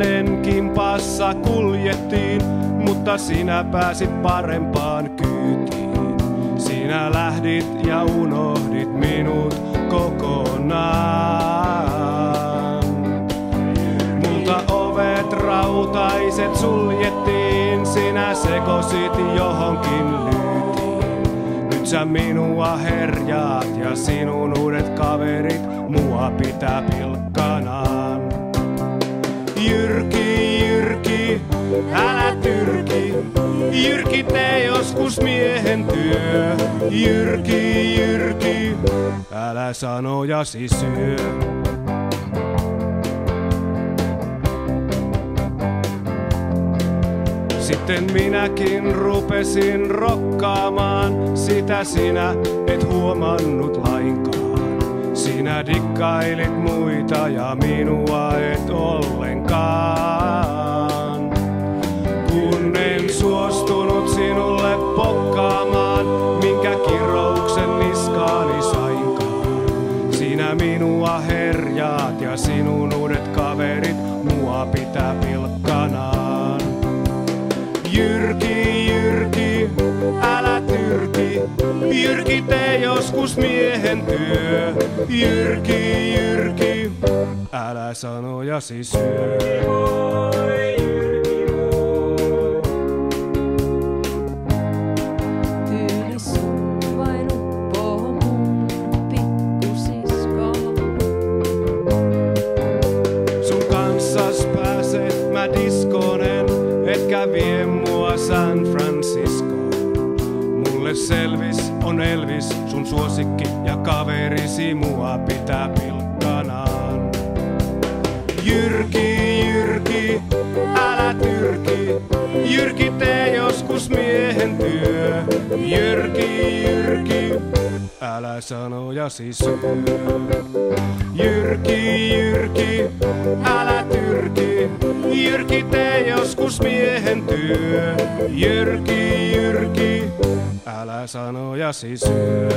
ennen kimpassa kuljettiin, mutta sinä pääsit parempaan kyytiin. Sinä lähdit ja unohdit minut kokonaan. Multa ovet rautaiset suljettiin, sinä sekosit johonkin lyytiin. Nyt sä minua herjaat ja sinun uudet kaverit mua pitää pilkkanaan. Jyrki, Jyrki, älä tyrki. Jyrki, tee joskus miehen työ. Jyrki, Jyrki, älä sanojasi syö. Sitten minäkin rupesin rokkaamaan, sitä sinä et huomannut lainkaan. Sinä dikkailit muita ja minua et ollenkaan. Kun en suostunut sinulle pokkaamaan, minkä kirouksen niskaani sainkaan. Sinä minua herjaat ja sinun uudet kaverit mua pitää pilkkanaan. Jyrki, Jyrki, älä tyrki. Jyrki, tee joskus miehen työ. Jyrki, Jyrki, älä sanojasi syö. Tyyli sun vain uppoo mun pikkusisko. Sun kanssas pääset mä diskonen, etkä vie mua San Franciscoon. Mulle selvis on Elvis, sun suosikki ja kaverisi mua pitää pilkkanaan. Jyrki, Jyrki, älä tyrki. Jyrki, tee joskus miehen työ. Jyrki, Jyrki, älä sanojasi syö. Jyrki, Jyrki, älä tyrki. Jyrki, tee joskus miehen työ. Jyrki, Jyrki, älä sanojasi syö.